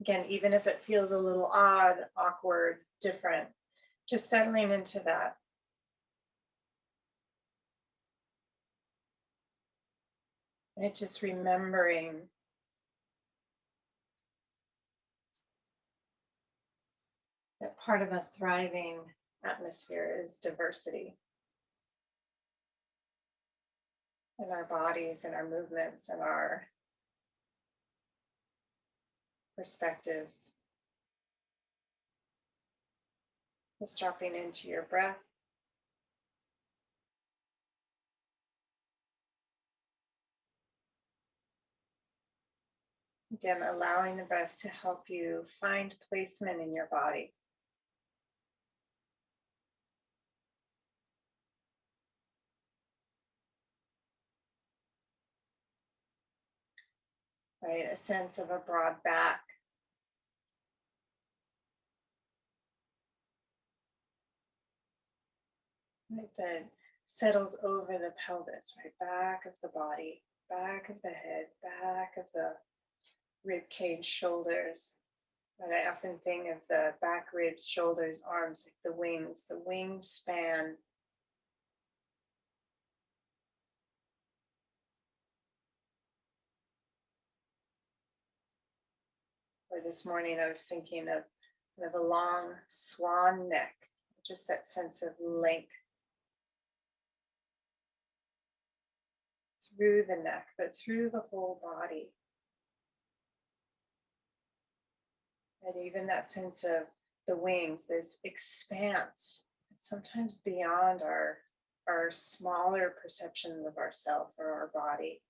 Again, even if it feels a little odd, awkward, different, just settling into that. Right? Just remembering that part of a thriving atmosphere is diversity in our bodies and our movements and our perspectives. Just dropping into your breath. Again, allowing the breath to help you find placement in your body. Right? A sense of a broad back. Right? That settles over the pelvis, right? Back of the body, back of the head, back of the rib cage, shoulders. But I often think of the back ribs, shoulders, arms, like the wings span. Or this morning I was thinking of kind of a long swan neck, just that sense of length through the neck, but through the whole body. And even that sense of the wings, this expanse, sometimes beyond our smaller perception of ourself or our body.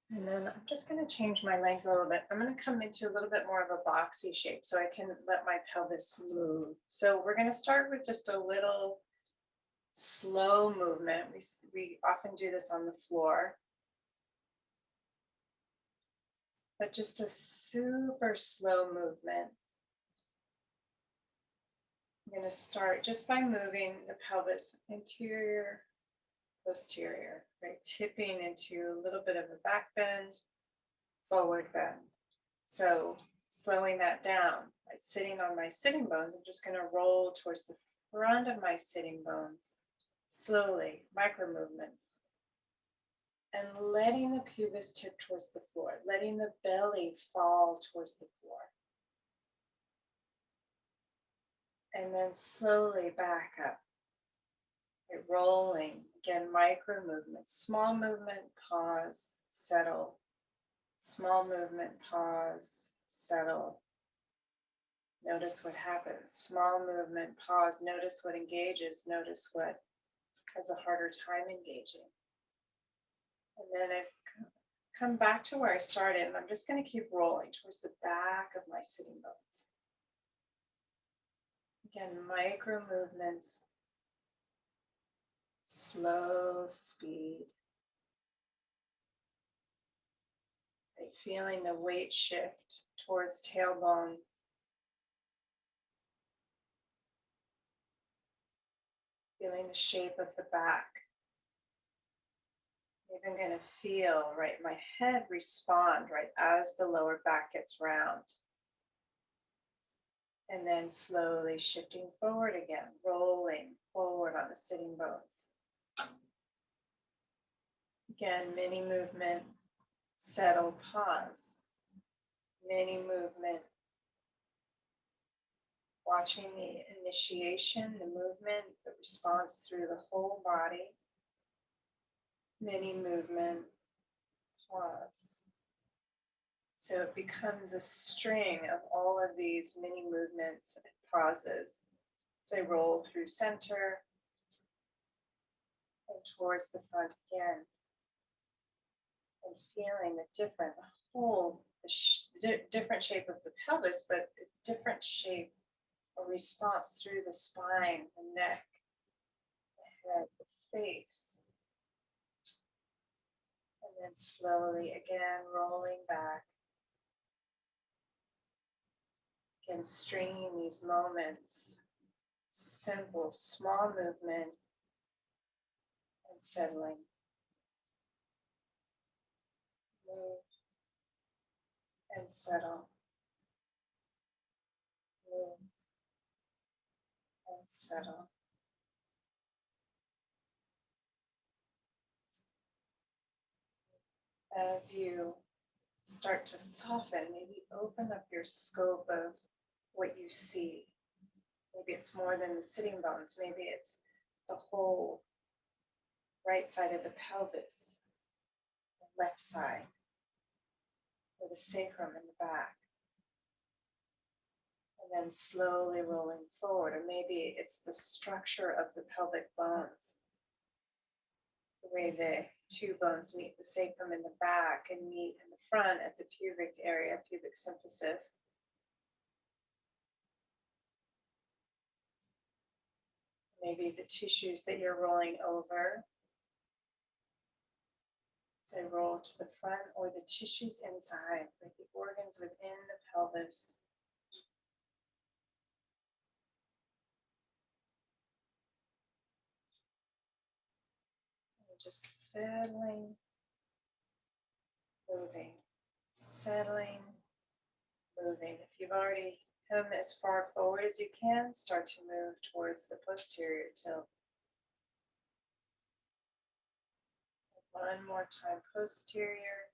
And then I'm just going to change my legs a little bit. I'm going to come into a little bit more of a boxy shape so I can let my pelvis move. So we're going to start with just a little slow movement. We often do this on the floor. But just a super slow movement. I'm going to start just by moving the pelvis interior, posterior, right? Tipping into a little bit of a back bend, forward bend. So slowing that down, right? Sitting on my sitting bones, I'm just going to roll towards the front of my sitting bones, slowly, micro movements. And letting the pubis tip towards the floor, letting the belly fall towards the floor. And then slowly back up. Okay, rolling, again, micro movements, small movement, pause, settle. Small movement, pause, settle. Notice what happens. Small movement, pause, notice what engages, notice what has a harder time engaging. And then I've come back to where I started, and I'm just going to keep rolling towards the back of my sitting bones. Again, micro movements, slow speed. Right, feeling the weight shift towards tailbone. Feeling the shape of the back. Even going to feel, right, my head respond, right, as the lower back gets round. And then slowly shifting forward again, rolling forward on the sitting bones. Again, mini movement, settle, pause. Mini movement. Watching the initiation, the movement, the response through the whole body. Mini movement, pause. So it becomes a string of all of these mini movements and pauses. So I roll through center and towards the front again. And feeling the different, different shape of the pelvis, but a different shape or response through the spine, the neck, the head, the face. And then slowly again rolling back. Again, stringing these moments, simple, small movement, and settling. Move and settle. Move and settle. As you start to soften, maybe open up your scope of what you see. Maybe it's more than the sitting bones. Maybe it's the whole right side of the pelvis, the left side, or the sacrum in the back. And then slowly rolling forward. Or maybe it's the structure of the pelvic bones, the way the two bones meet, the sacrum in the back and meet in the front at the pubic area, pubic symphysis. Maybe the tissues that you're rolling over, so roll to the front, or the tissues inside, like the organs within the pelvis. And just settling, moving, settling, moving. If you've already come as far forward as you can, start to move towards the posterior tilt. One more time, posterior.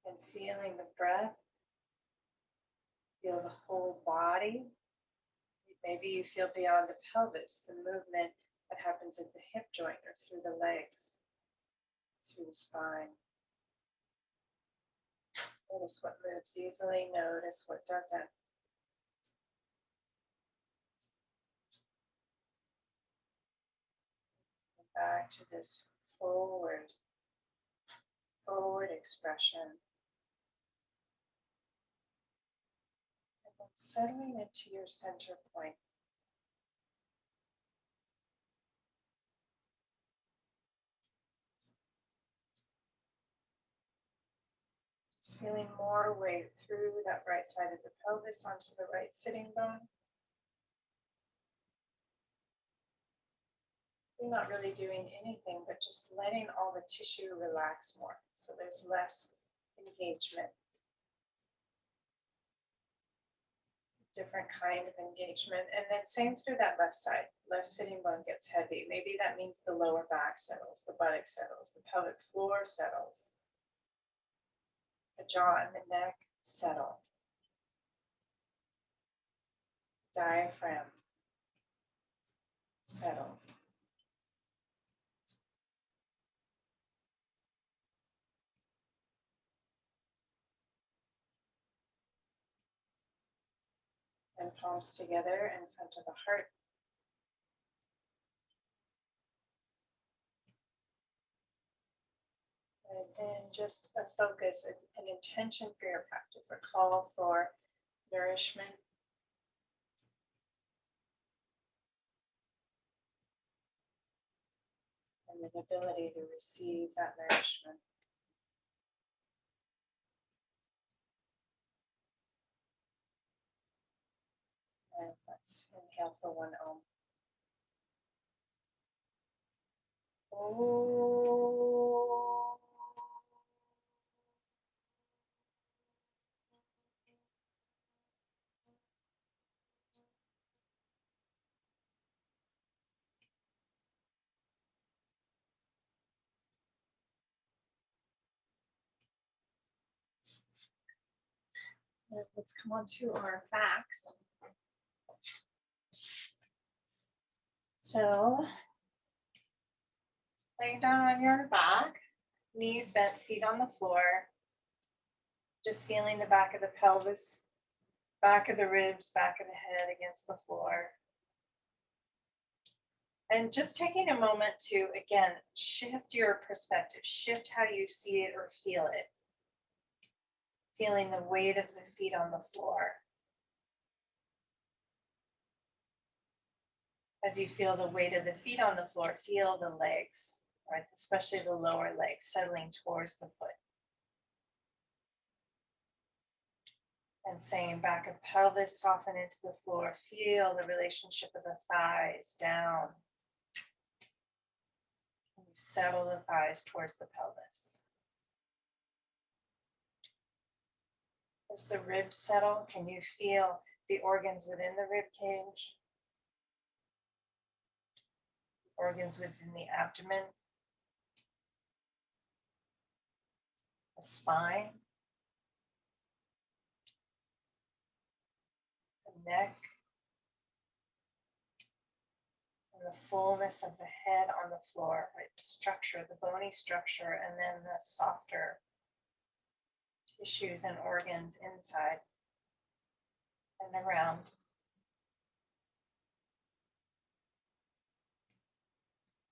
And feeling the breath. Feel the whole body. Maybe you feel beyond the pelvis, the movement that happens at the hip joint or through the legs, through the spine. Notice what moves easily, notice what doesn't. And back to this forward expression. And then settling into your center point. Just feeling more weight through that right side of the pelvis onto the right sitting bone. You're not really doing anything, but just letting all the tissue relax more. So there's less engagement. Different kind of engagement. And then same through that left side. Left sitting bone gets heavy. Maybe that means the lower back settles, the buttock settles, the pelvic floor settles. The jaw and the neck settle. Diaphragm settles. And palms together in front of the heart. And then just a focus, an intention for your practice, a call for nourishment. And an ability to receive that nourishment. And let's inhale for 1 Om. Let's come on to our backs. So, laying down on your back, knees bent, feet on the floor. Just feeling the back of the pelvis, back of the ribs, back of the head against the floor. And just taking a moment to, again, shift your perspective, shift how you see it or feel it. Feeling the weight of the feet on the floor. As you feel the weight of the feet on the floor, feel the legs, right? Especially the lower legs settling towards the foot. And same, back of pelvis, soften into the floor. Feel the relationship of the thighs down. settle the thighs towards the pelvis. As the ribs settle, can you feel the organs within the rib cage? Organs within the abdomen, the spine, the neck, and the fullness of the head on the floor, right? The structure, the bony structure, and then the softer tissues and organs inside and around.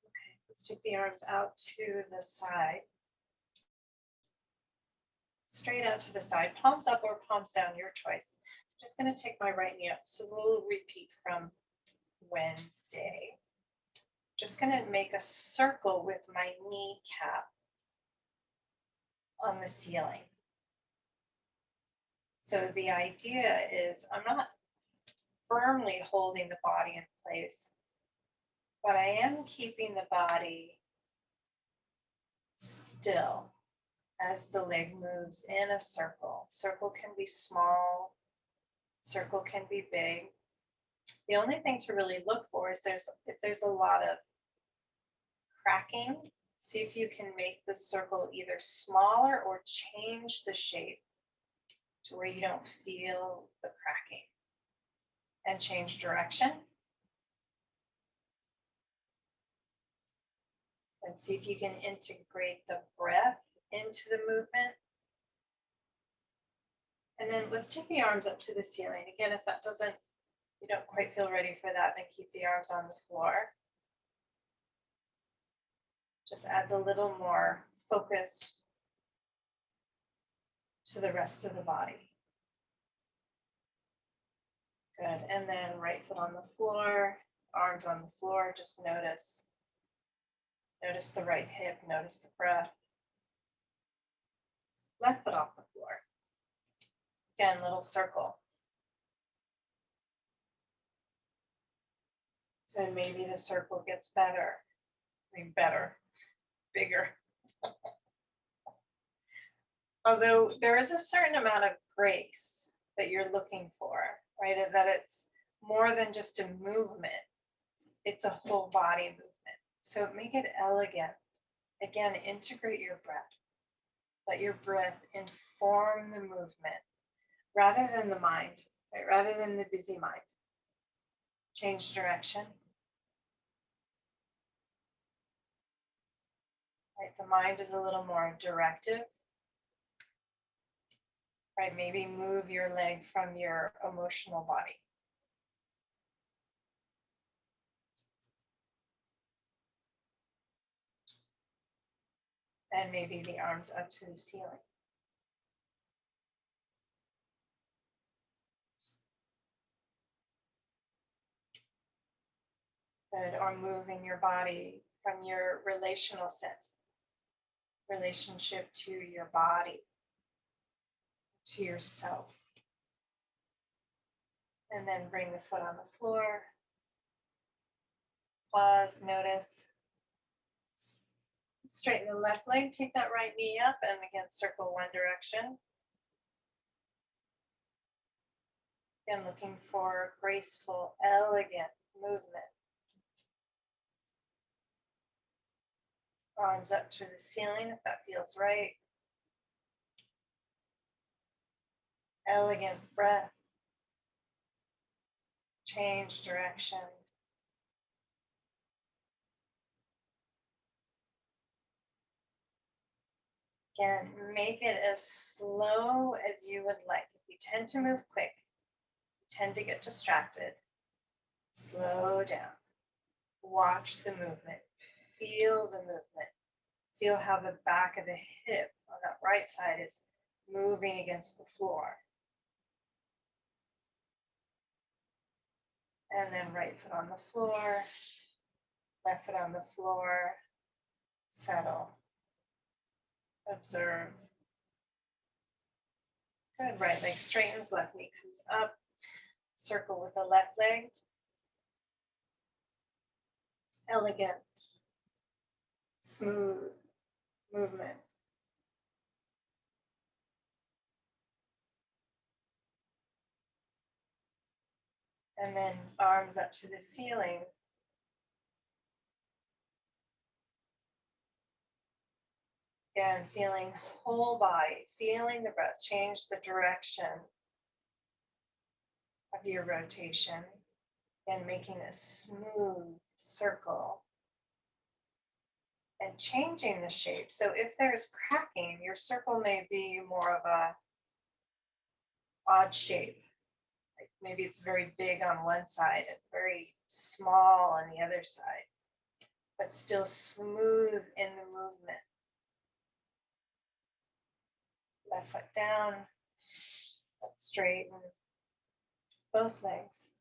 Okay, let's take the arms out to the side. Straight out to the side, palms up or palms down, your choice. I'm just going to take my right knee up. This is a little repeat from Wednesday. Just going to make a circle with my kneecap on the ceiling. So the idea is I'm not firmly holding the body in place, but I am keeping the body still as the leg moves in a circle. Circle can be small, circle can be big. The only thing to really look for is if there's a lot of cracking, see if you can make the circle either smaller or change the shape to where you don't feel the cracking, and change direction. And see if you can integrate the breath into the movement. And then let's take the arms up to the ceiling. Again, if that doesn't, you don't quite feel ready for that, then keep the arms on the floor. Just adds a little more focus to the rest of the body. Good, and then right foot on the floor, arms on the floor, just notice. Notice the right hip, notice the breath. Left foot off the floor. Again, little circle. And maybe the circle gets better. Bigger. Although there is a certain amount of grace that you're looking for, right? And that it's more than just a movement. It's a whole body movement. So make it elegant. Again, integrate your breath. Let your breath inform the movement rather than the mind, right? Rather than the busy mind. Change direction. Right, the mind is a little more directive. Right, maybe move your leg from your emotional body. And maybe the arms up to the ceiling. Good, or moving your body from your relational sense. Relationship to your body, to yourself. And then bring the foot on the floor. Pause, notice. Straighten the left leg, take that right knee up, and again, circle one direction. Again, looking for graceful, elegant movement. Arms up to the ceiling if that feels right. Elegant breath. Change direction. Again, make it as slow as you would like. If you tend to move quick, you tend to get distracted. Slow down. Watch the movement. Feel the movement. Feel how the back of the hip on that right side is moving against the floor. And then right foot on the floor, left foot on the floor, settle, observe. Good, right leg straightens, left knee comes up, circle with the left leg. Elegant, smooth movement. And then arms up to the ceiling. Again, feeling whole body, feeling the breath, change the direction of your rotation, and making a smooth circle and changing the shape. So if there's cracking, your circle may be more of a odd shape. Like maybe it's very big on one side and very small on the other side, but still smooth in the movement. Left foot down, let's straighten both legs.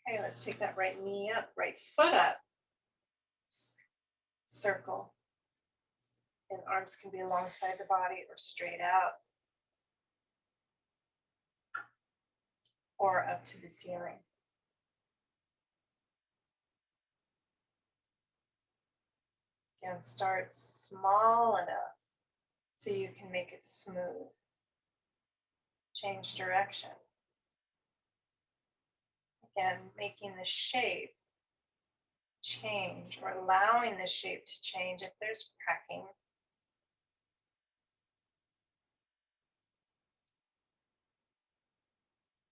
Okay, let's take that right knee up, right foot up. Circle. And arms can be alongside the body or straight out. Or up to the ceiling. Again, start small enough so you can make it smooth. Change direction. Again, making the shape change or allowing the shape to change if there's cracking.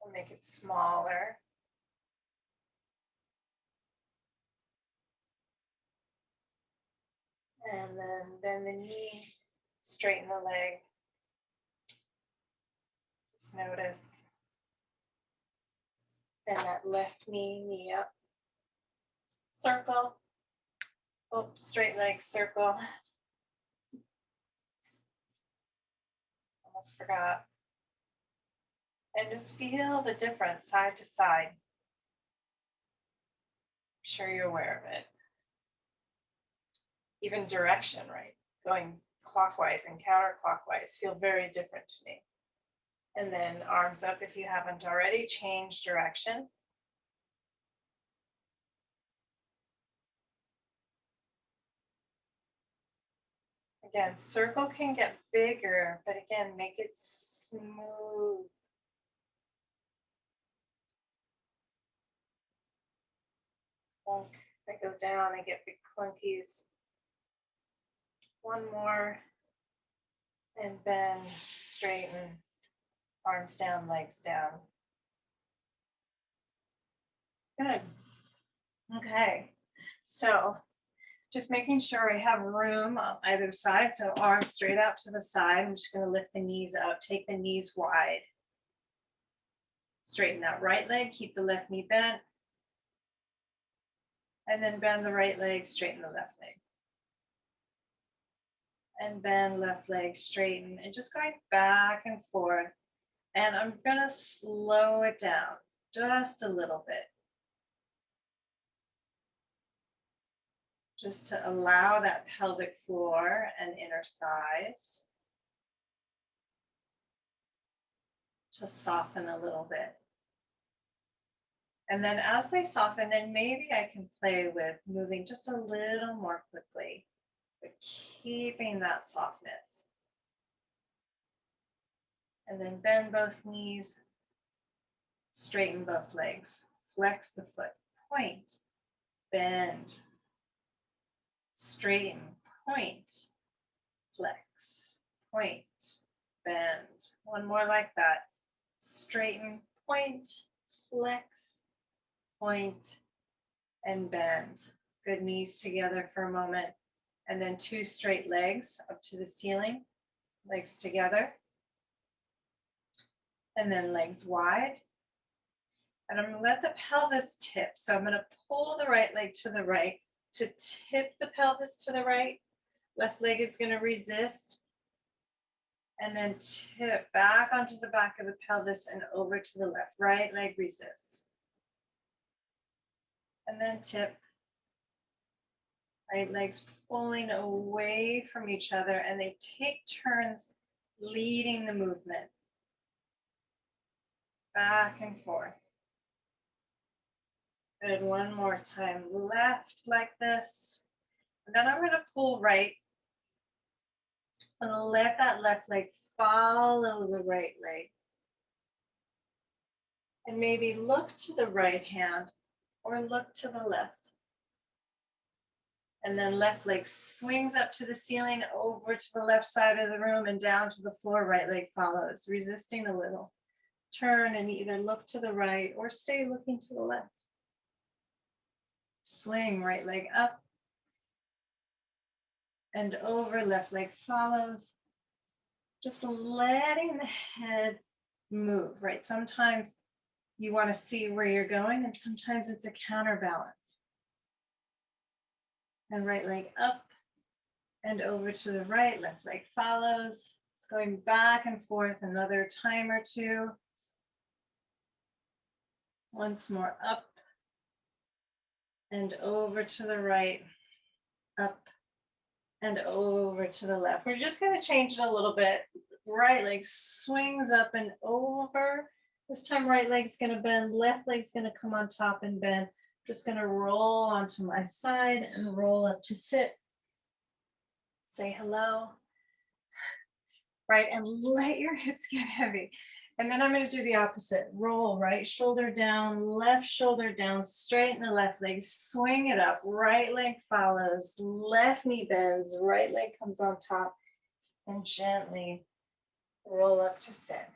Or make it smaller. And then bend the knee, straighten the leg. Just notice. Then that left knee, knee up. Circle. Oh, straight leg, circle. Almost forgot. And just feel the difference side to side. I'm sure you're aware of it. Even direction, right? Going clockwise and counterclockwise feel very different to me. And then arms up if you haven't already. Change direction. Again, circle can get bigger, but again, make it smooth. Clunk. They go down, they get big clunkies. One more. And bend, straighten. Arms down, legs down. Good. Okay. So just making sure I have room on either side. So arms straight out to the side. I'm just going to lift the knees up, take the knees wide. Straighten that right leg, keep the left knee bent. And then bend the right leg, straighten the left leg. And bend left leg, straighten, and just going back and forth. And I'm going to slow it down just a little bit. Just to allow that pelvic floor and inner thighs to soften a little bit. And then as they soften, then maybe I can play with moving just a little more quickly, but keeping that softness. And then bend both knees, straighten both legs, flex the foot, point, bend, straighten, point, flex, point, bend. One more like that. Straighten, point, flex, point, and bend. Good, knees together for a moment. And then two straight legs up to the ceiling, legs together. And then legs wide. And I'm going to let the pelvis tip. So I'm going to pull the right leg to the right to tip the pelvis to the right. Left leg is going to resist. And then tip back onto the back of the pelvis and over to the left. Right leg resists. And then tip. Right legs pulling away from each other, and they take turns leading the movement. Back and forth. Good, one more time. Left like this. And then I'm gonna pull right. I'm gonna let that left leg follow the right leg. And maybe look to the right hand or look to the left. And then left leg swings up to the ceiling, over to the left side of the room and down to the floor. Right leg follows, resisting a little. Turn and either look to the right or stay looking to the left. Swing, right leg up and over, left leg follows. Just letting the head move, right? Sometimes you want to see where you're going, and sometimes it's a counterbalance. And right leg up and over to the right, left leg follows. It's going back and forth another time or two. Once more, up and over to the right, up and over to the left. We're just going to change it a little bit. Right leg swings up and over. This time right leg's going to bend, left leg's going to come on top and bend. Just going to roll onto my side and roll up to sit. Say hello. Right, and let your hips get heavy. And then I'm going to do the opposite. Roll, right shoulder down, straighten the left leg, swing it up, right leg follows, left knee bends, right leg comes on top, and gently roll up to sit.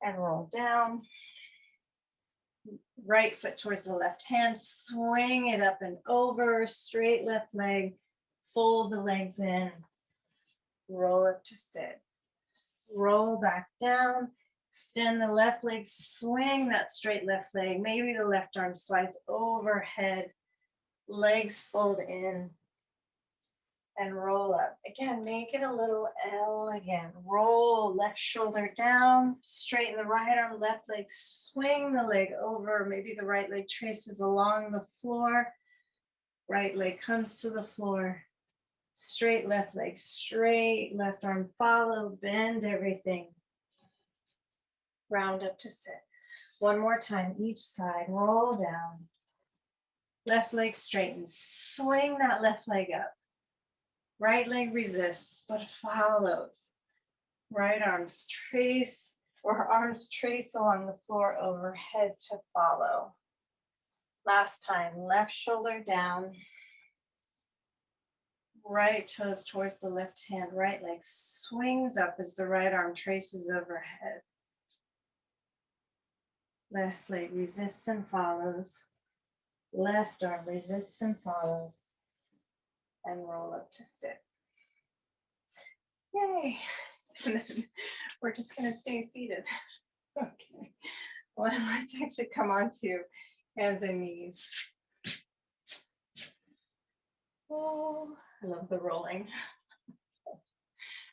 And roll down. Right foot towards the left hand, swing it up and over, straight left leg, fold the legs in, roll up to sit. Roll back down, extend the left leg, swing that straight left leg. Maybe the left arm slides overhead, legs fold in and roll up. Again, make it a little L again. Roll, left shoulder down, straighten the right arm, left leg, swing the leg over. Maybe the right leg traces along the floor. Right leg comes to the floor. Straight left leg, straight left arm follow, bend everything. Round up to sit. One more time, each side, roll down. Left leg straightens, swing that left leg up. Right leg resists, but follows. Right arms trace, or arms trace along the floor overhead to follow. Last time, left shoulder down. Right toes towards the left hand, right leg swings up as the right arm traces overhead. Left leg resists and follows. Left arm resists and follows. And roll up to sit. Yay! And then we're just going to stay seated. Okay. Well, let's actually come on to hands and knees. Oh, I love the rolling.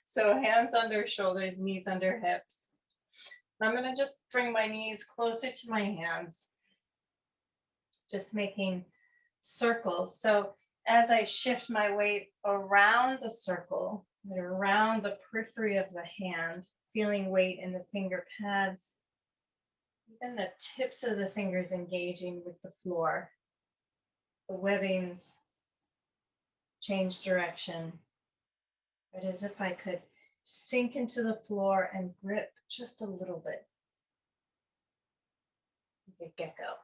So hands under shoulders, knees under hips. I'm going to just bring my knees closer to my hands, just making circles. So as I shift my weight around the circle, around the periphery of the hand, feeling weight in the finger pads, even the tips of the fingers engaging with the floor, the webbings change direction. But as if I could sink into the floor and grip just a little bit. Like a gecko.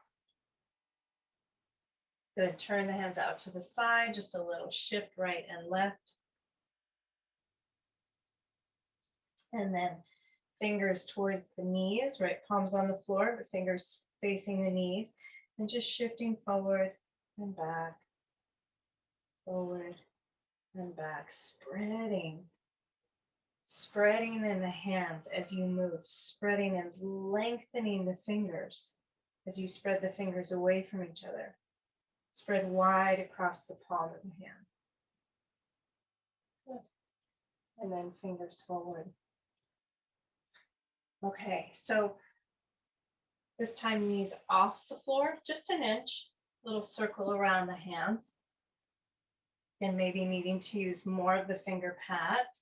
Good, turn the hands out to the side, just a little shift right and left. And then fingers towards the knees, right palms on the floor, but fingers facing the knees, and just shifting forward and back, forward and back, spreading in the hands as you move, spreading and lengthening the fingers as you spread the fingers away from each other. Spread wide across the palm of the hand. Good. And then fingers forward. Okay, so this time knees off the floor, just an inch, little circle around the hands. And maybe needing to use more of the finger pads.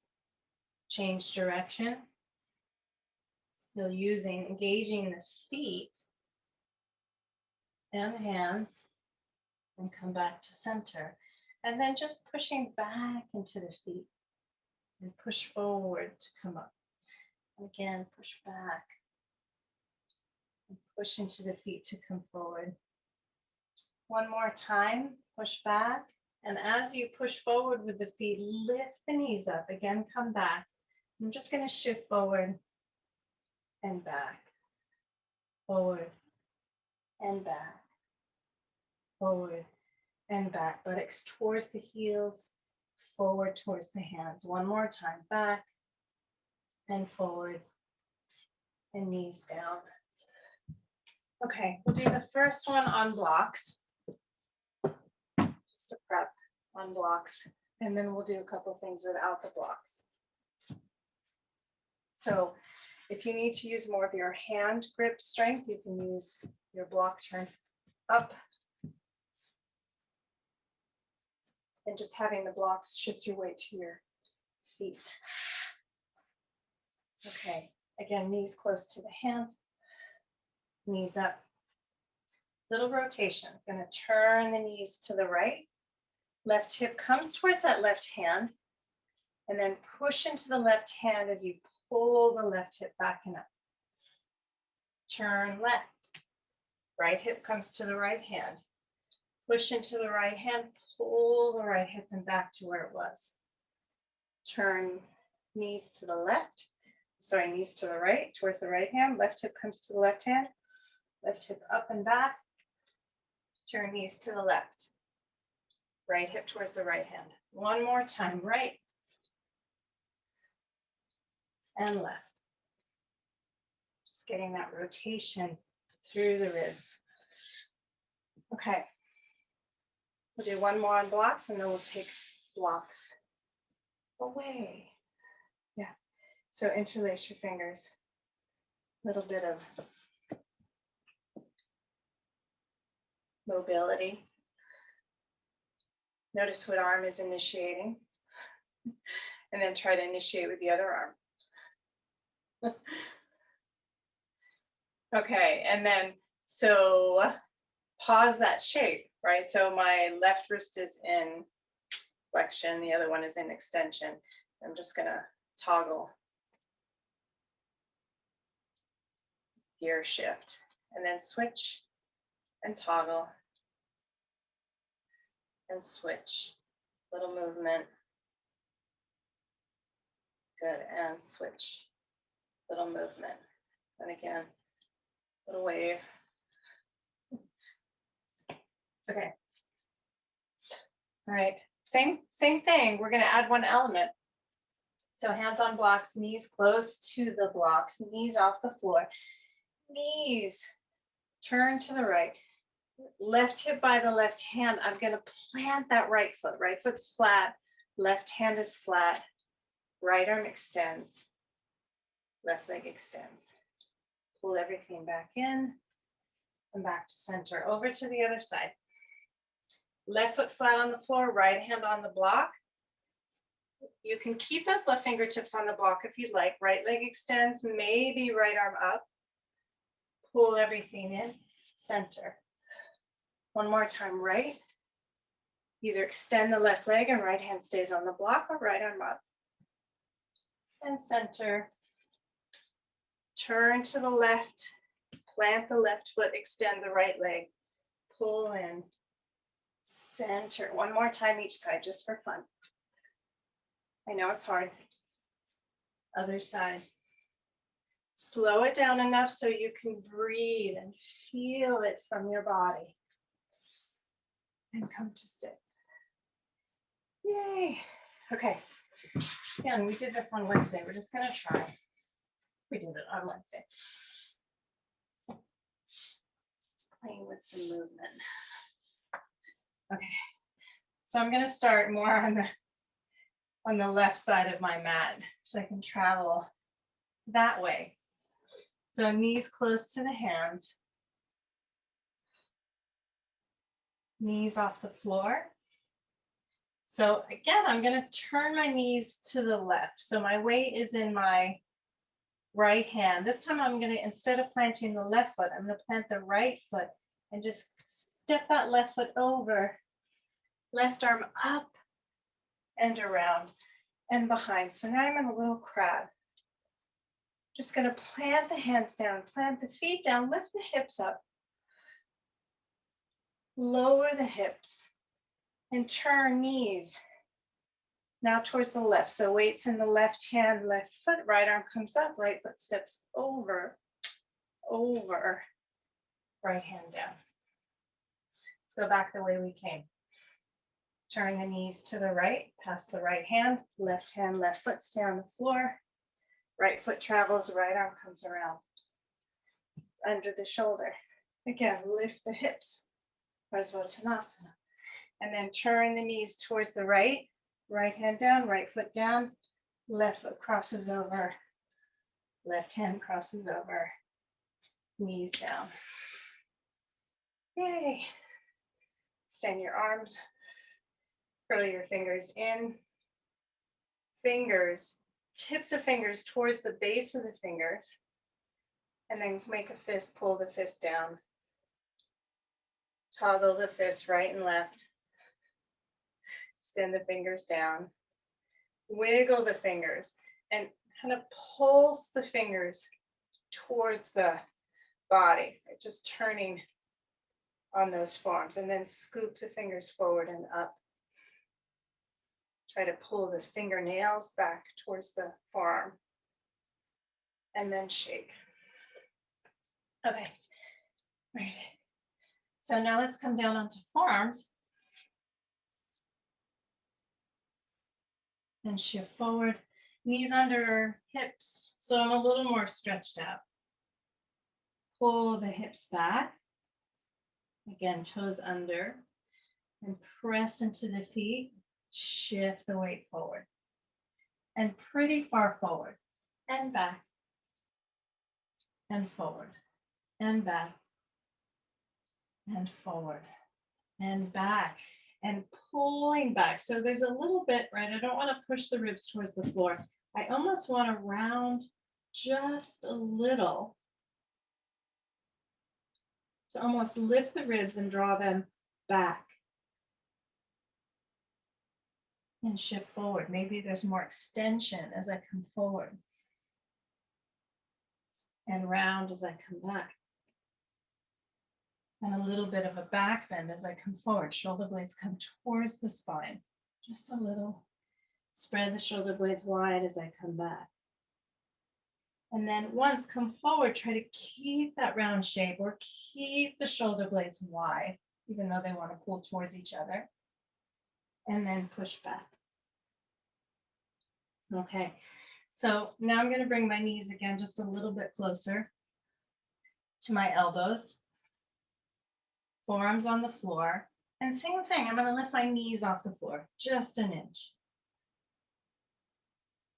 Change direction. Still engaging the feet. and hands, and come back to center. And then just pushing back into the feet and push forward to come up. Again, push back and push into the feet to come forward. One more time, push back. And as you push forward with the feet, lift the knees up. Again, come back. I'm just going to shift forward and back, forward and back, forward and back. Buttocks towards the heels, forward towards the hands. One more time, back and forward and knees down. Okay, we'll do the first one on blocks, just to prep on blocks, and then we'll do a couple things without the blocks. So if you need to use more of your hand grip strength, you can use your block turn up. And just having the blocks shifts your weight to your feet. Okay, again, knees close to the hand, knees up. Little rotation. I'm going to turn the knees to the right. Left hip comes towards that left hand, and then push into the left hand as you pull the left hip back and up. Turn left. Right hip comes to the right hand. Push into the right hand, pull the right hip and back to where it was. Turn knees to the left, knees to the right, towards the right hand. Left hip comes to the left hand. Left hip up and back. Turn knees to the left. Right hip towards the right hand. One more time, right and left. Just getting that rotation through the ribs. Okay. We'll do one more on blocks and then we'll take blocks away. Yeah. So interlace your fingers. A little bit of mobility. Notice what arm is initiating. And then try to initiate with the other arm. Okay, and then so pause that shape, right? So my left wrist is in flexion, the other one is in extension. I'm just gonna toggle gear shift and then switch and toggle and switch. Little movement. Good, and switch. Little movement. And again, little wave. Okay. All right, same thing. We're gonna add one element. So hands on blocks, knees close to the blocks, knees off the floor. Knees turn to the right. Left hip by the left hand. I'm gonna plant that right foot. Right foot's flat, left hand is flat. Right arm extends, left leg extends. Pull everything back in and back to center. Over to the other side. Left foot flat on the floor, right hand on the block. You can keep those left fingertips on the block if you'd like. Right leg extends, maybe right arm up. Pull everything in, center. One more time, right. Either extend the left leg and right hand stays on the block or right arm up. And center. Turn to the left, plant the left foot, extend the right leg, pull in, center. One more time each side, just for fun. I know it's hard. Other side. Slow it down enough so you can breathe and feel it from your body. And come to sit. Yay. Okay. Again, we did this on Wednesday. We're just going to try. We did it on Wednesday. Just playing with some movement. Okay. So I'm going to start more on the left side of my mat so I can travel that way. So knees close to the hands. Knees off the floor. So again, I'm going to turn my knees to the left. So my weight is in my right hand. This time I'm going to, instead of planting the left foot, I'm going to plant the right foot And just step that left foot over, left arm up and around and behind. So now I'm in a little crab. Just going to plant the hands down, plant the feet down, lift the hips up. Lower the hips and turn knees now towards the left. So weights in the left hand, left foot, right arm comes up, right foot steps over, over, right hand down. Let's go back the way we came. Turn the knees to the right, pass the right hand, left foot, stay on the floor. Right foot travels, right arm comes around. It's under the shoulder. Again, lift the hips, Parsvottanasana. And then turn the knees towards the right, right hand down, right foot down, left foot crosses over, left hand crosses over, knees down. Yay. Extend your arms, curl your fingers in, fingers, tips of fingers towards the base of the fingers, and then make a fist, pull the fist down. Toggle the fist right and left. Extend the fingers down. Wiggle the fingers and kind of pulse the fingers towards the body, just turning on those forearms, and then scoop the fingers forward and up. Try to pull the fingernails back towards the forearm and then shake. Okay, right. So now let's come down onto forearms and shift forward, knees under hips. So I'm a little more stretched out. Pull the hips back. Again, toes under and press into the feet. Shift the weight forward and pretty far forward and back and forward and back and forward and back and pulling back. So there's a little bit, right? I don't want to push the ribs towards the floor. I almost want to round just a little to almost lift the ribs and draw them back. And shift forward. Maybe there's more extension as I come forward. And round as I come back. And a little bit of a back bend as I come forward. Shoulder blades come towards the spine. Just a little. Spread the shoulder blades wide as I come back. And then once come forward, try to keep that round shape or keep the shoulder blades wide, even though they want to pull towards each other. And then push back. Okay, so now I'm going to bring my knees again just a little bit closer to my elbows. Forearms on the floor. And same thing, I'm going to lift my knees off the floor, just an inch.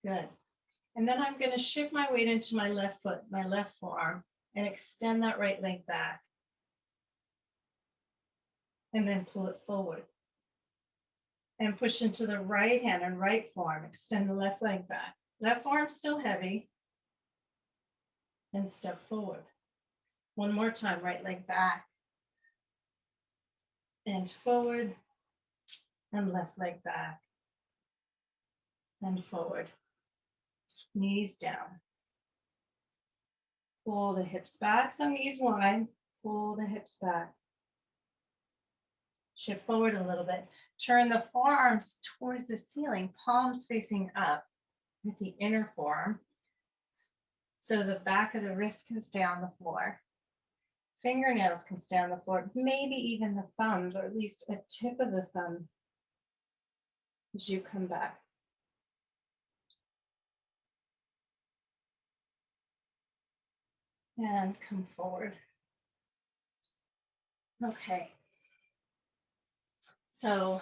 Good. And then I'm going to shift my weight into my left foot, my left forearm, and extend that right leg back. And then pull it forward. And push into the right hand and right forearm. Extend the left leg back. Left forearm still heavy. And step forward. One more time, right leg back. And forward. And left leg back. And forward. Knees down. Pull the hips back, so knees wide. Pull the hips back. Shift forward a little bit. Turn the forearms towards the ceiling, palms facing up with the inner forearm. So the back of the wrist can stay on the floor. Fingernails can stay on the floor, maybe even the thumbs, or at least a tip of the thumb as you come back. And come forward. Okay. So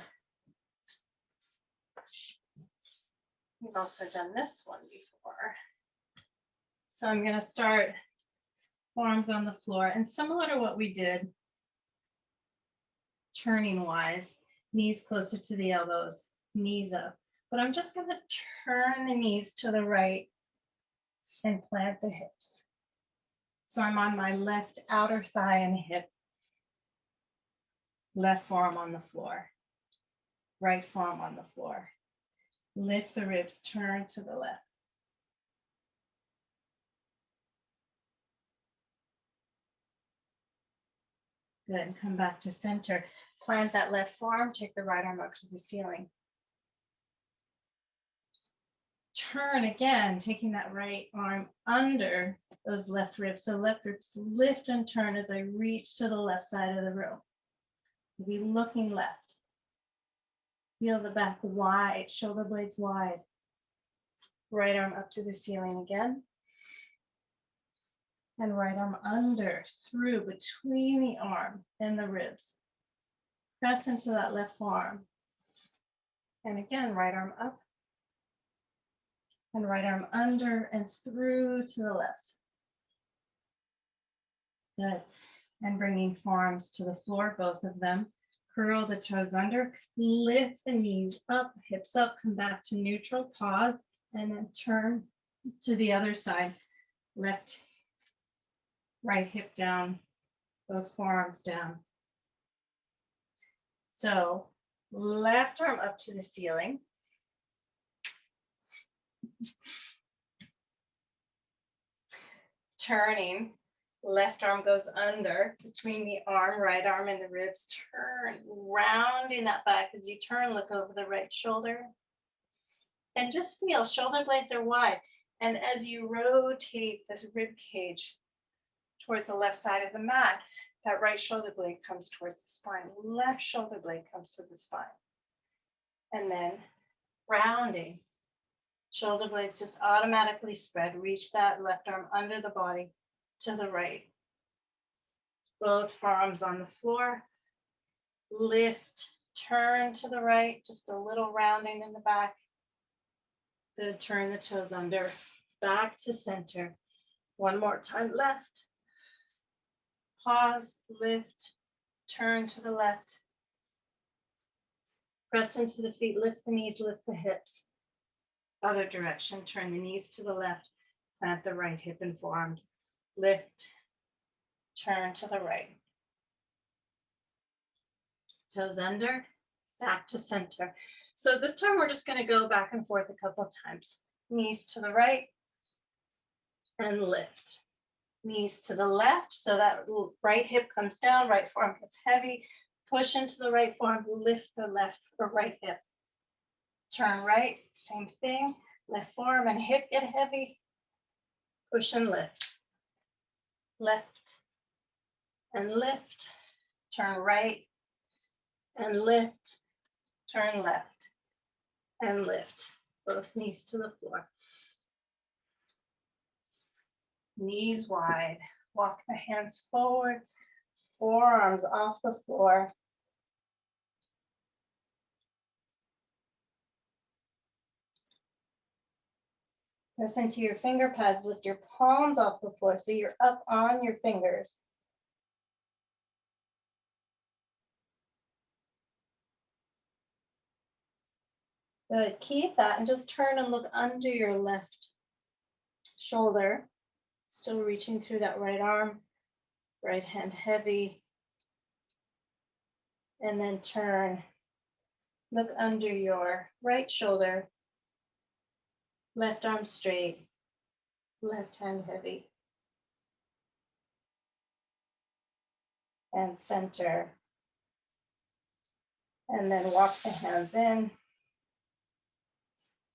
we've also done this one before. So I'm going to start forearms on the floor, and similar to what we did, turning wise, knees closer to the elbows, knees up. But I'm just going to turn the knees to the right and plant the hips. So I'm on my left outer thigh and hip. Left forearm on the floor. Right forearm on the floor. Lift the ribs, turn to the left. Good, come back to center. Plant that left forearm, take the right arm up to the ceiling. Turn again, taking that right arm under those left ribs. So left ribs lift and turn as I reach to the left side of the room. Be looking left. Feel the back wide, shoulder blades wide. Right arm up to the ceiling again. And right arm under, through, between the arm and the ribs. Press into that left forearm. And again, right arm up. And right arm under and through to the left. Good. And bringing forearms to the floor, both of them. Curl the toes under, lift the knees up, hips up, come back to neutral, pause, and then turn to the other side. Left, right hip down, both forearms down. So left arm up to the ceiling. Turning, left arm goes under between the arm, right arm and the ribs. Turn, rounding that back as you turn, look over the right shoulder. And just feel shoulder blades are wide. And as you rotate this rib cage towards the left side of the mat, that right shoulder blade comes towards the spine. Left shoulder blade comes to the spine. And then rounding. Shoulder blades just automatically spread. Reach that left arm under the body to the right. Both forearms on the floor. Lift, turn to the right, just a little rounding in the back. Good, turn the toes under, back to center. One more time, left. Pause, lift, turn to the left. Press into the feet, lift the knees, lift the hips. Other direction, turn the knees to the left, plant the right hip and forearms. Lift, turn to the right. Toes under, back to center. So this time we're just going to go back and forth a couple of times. Knees to the right and lift. Knees to the left, so that right hip comes down, right forearm gets heavy. Push into the right forearm, lift the left or right hip. Turn right, same thing. Left forearm and hip get heavy. Push and lift. Left and lift. Turn right and lift. Turn left and lift. Both knees to the floor. Knees wide. Walk the hands forward. Forearms off the floor. Press into your finger pads. Lift your palms off the floor so you're up on your fingers. Good. Keep that and just turn and look under your left shoulder. Still reaching through that right arm. Right hand heavy. And then turn. Look under your right shoulder. Left arm straight. Left hand heavy. And center. And then walk the hands in.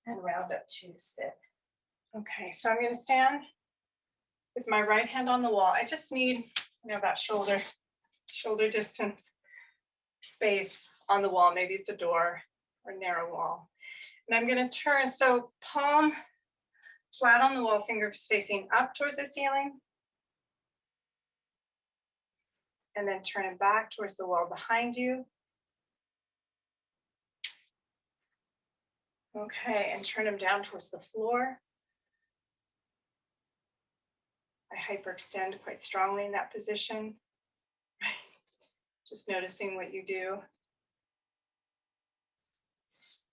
And round up to sit. Okay, so I'm going to stand with my right hand on the wall. I just need, about shoulder distance space on the wall. Maybe it's a door or a narrow wall. And I'm going to turn, so palm flat on the wall, fingers facing up towards the ceiling. And then turn it back towards the wall behind you. Okay, and turn them down towards the floor. I hyperextend quite strongly in that position. Just noticing what you do.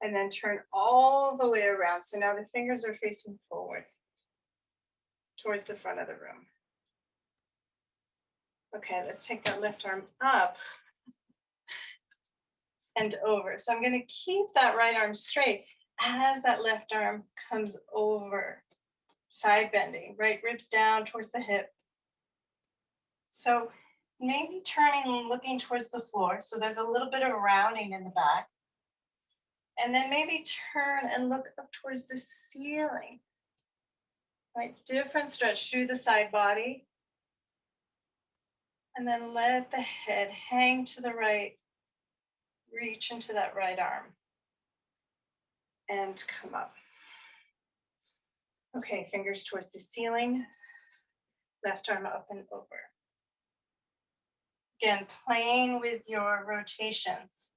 And then turn all the way around. So now the fingers are facing forward towards the front of the room. Okay, let's take that left arm up. and over. So I'm going to keep that right arm straight as that left arm comes over. Side bending, right ribs down towards the hip. So maybe turning and looking towards the floor. So there's a little bit of rounding in the back. And then maybe turn and look up towards the ceiling. Right, different stretch through the side body. And then let the head hang to the right. Reach into that right arm. And come up. Okay, fingers towards the ceiling. Left arm up and over. Again, playing with your rotations.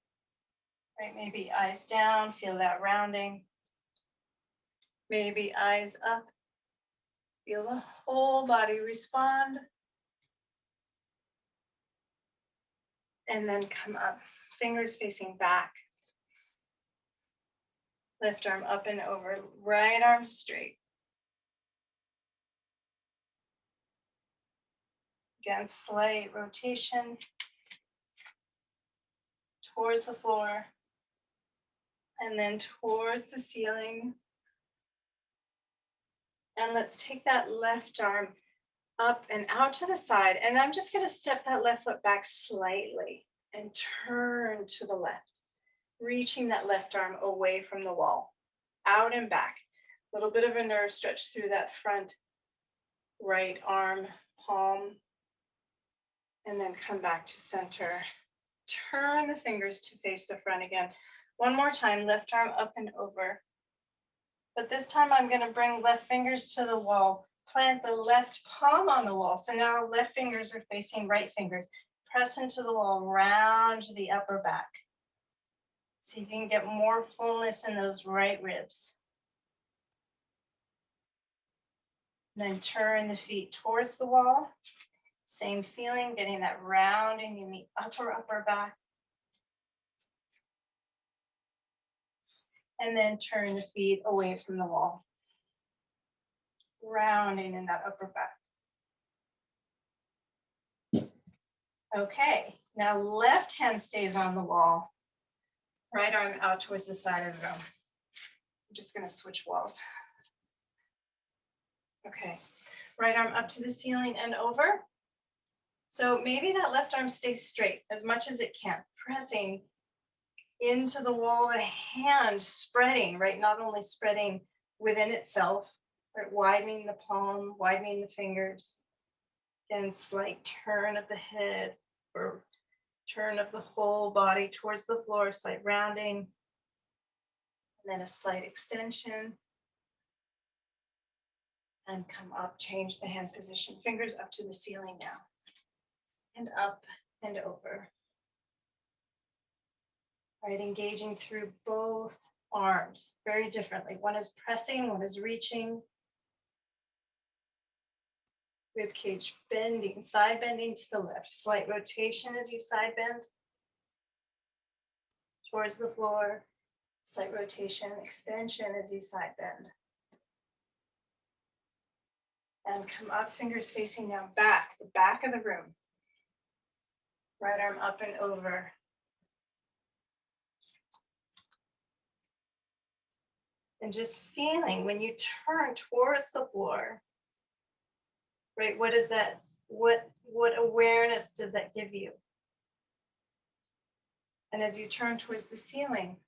Right, maybe eyes down, feel that rounding. Maybe eyes up. Feel the whole body respond. And then come up, fingers facing back. Left arm up and over, right arm straight. Again, slight rotation towards the floor and then towards the ceiling. And let's take that left arm up and out to the side. And I'm just going to step that left foot back slightly and turn to the left, reaching that left arm away from the wall, out and back. A little bit of a nerve stretch through that front right arm, palm, and then come back to center. Turn the fingers to face the front again. One more time, left arm up and over. But this time I'm going to bring left fingers to the wall. Plant the left palm on the wall. So now left fingers are facing right fingers. Press into the wall, round the upper back. See if you can get more fullness in those right ribs. Then turn the feet towards the wall. Same feeling, getting that rounding in the upper back. And then turn the feet away from the wall. Rounding in that upper back. Okay, now left hand stays on the wall. Right arm out towards the side of the room. I'm just going to switch walls. Okay, right arm up to the ceiling and over. So maybe that left arm stays straight as much as it can, pressing into the wall, the hand spreading, right? Not only spreading within itself, but widening the palm, widening the fingers. Again, slight turn of the head or turn of the whole body towards the floor, slight rounding, and then a slight extension. And come up, change the hand position. Fingers up to the ceiling now. And up and over. Right, engaging through both arms very differently. One is pressing, one is reaching. Rib cage bending, side bending to the left. Slight rotation as you side bend towards the floor. Slight rotation, extension as you side bend. And come up, fingers facing now back, the back of the room. Right arm up and over. And just feeling when you turn towards the floor, right? What is that? What awareness does that give you? And as you turn towards the ceiling,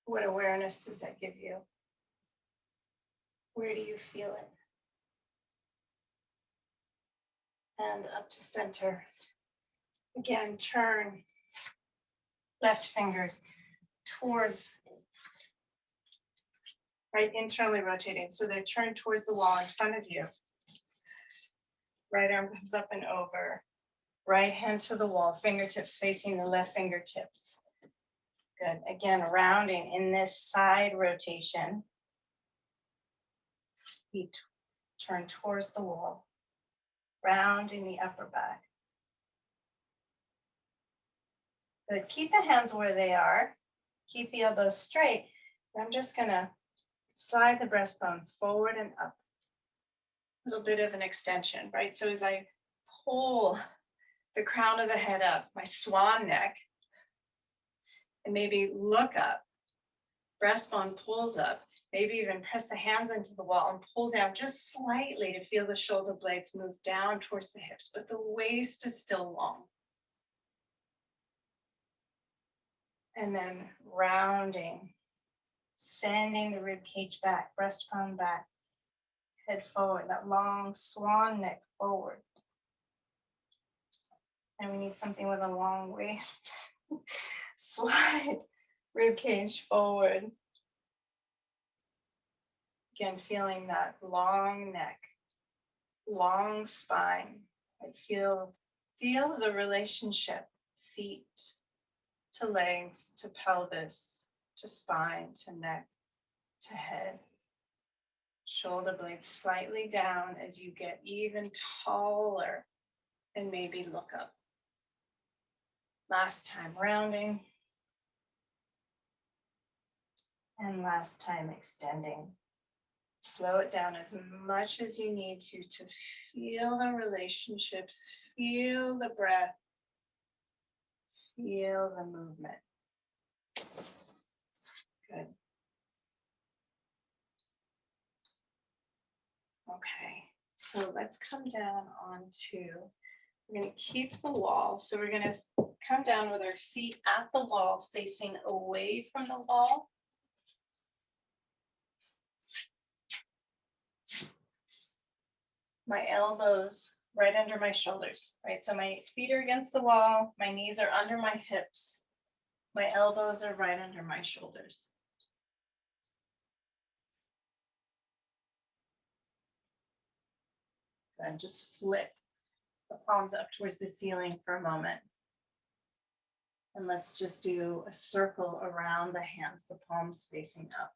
what awareness does that give you? Where do you feel it? And up to center. Again, turn left fingers towards, right, internally rotating. So they're turned towards the wall in front of you. Right arm comes up and over. Right hand to the wall, fingertips facing the left fingertips. Good. Again, rounding in this side rotation. Feet turn towards the wall. Rounding the upper back. Good. Keep the hands where they are. Keep the elbows straight. I'm just going to slide the breastbone forward and up. A little bit of an extension, right? So as I pull the crown of the head up, my swan neck, And maybe look up. Breastbone pulls up. Maybe even press the hands into the wall and pull down just slightly to feel the shoulder blades move down towards the hips, but the waist is still long. And then rounding, sending the rib cage back, breastbone back, head forward, that long swan neck forward. And we need something with a long waist. Slide rib cage forward. Again, feeling that long neck, long spine. And feel the relationship, feet to legs, to pelvis, to spine, to neck, to head. Shoulder blades slightly down as you get even taller, and maybe look up. Last time rounding. And last time extending. Slow it down as much as you need to feel the relationships, feel the breath, feel the movement. Good. Okay, so let's come down onto, we're going to keep the wall. So we're going to come down with our feet at the wall, facing away from the wall. My elbows right under my shoulders, right? So my feet are against the wall, my knees are under my hips, my elbows are right under my shoulders. And just flip the palms up towards the ceiling for a moment. And let's just do a circle around the hands, the palms facing up.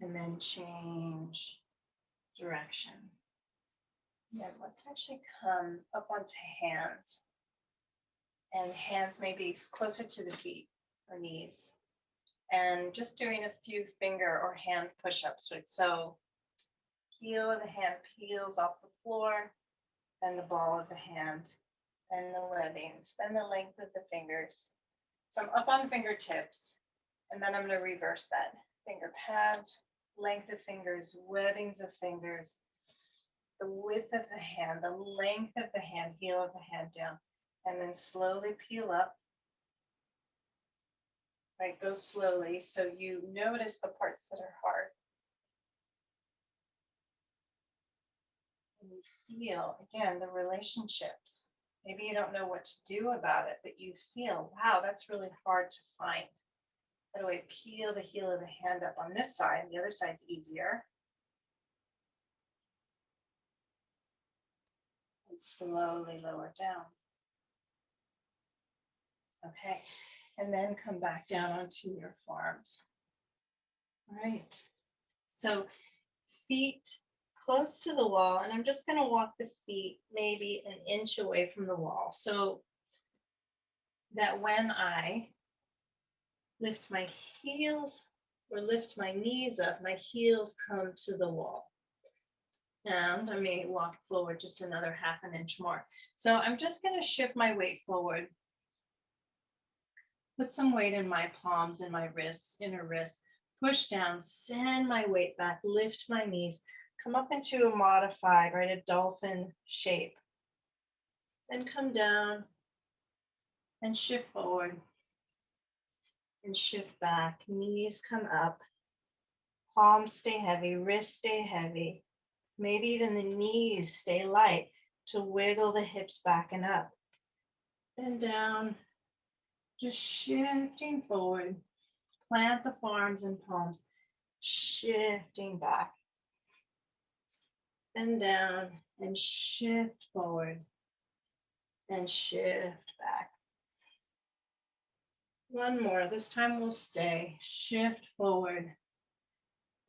And then change direction. Then let's actually come up onto hands. And hands may be closer to the feet or knees. And just doing a few finger or hand push-ups. Right? So heel of the hand peels off the floor, then the ball of the hand, then the webbings, then the length of the fingers. So I'm up on fingertips, and then I'm going to reverse that. Finger pads, length of fingers, webbings of fingers, the width of the hand, the length of the hand, heel of the hand down, and then slowly peel up. Right, go slowly so you notice the parts that are hard. And you feel, again, the relationships. Maybe you don't know what to do about it, but you feel, wow, that's really hard to find. How do I peel the heel of the hand up on this side? The other side's easier. And slowly lower down. Okay, and then come back down onto your forearms. All right, so feet close to the wall, and I'm just going to walk the feet maybe an inch away from the wall so that when I lift my heels or lift my knees up, my heels come to the wall. And I may walk forward just another half an inch more. So I'm just going to shift my weight forward. Put some weight in my palms and my wrists, inner wrists. Push down, send my weight back, lift my knees. Come up into a modified, right, a dolphin shape. Then come down and shift forward and shift back. Knees come up, palms stay heavy, wrists stay heavy. Maybe even the knees stay light to wiggle the hips back and up. And down, just shifting forward. Plant the forearms and palms, shifting back. And down and shift forward and shift back. One more. This time we'll stay. Shift forward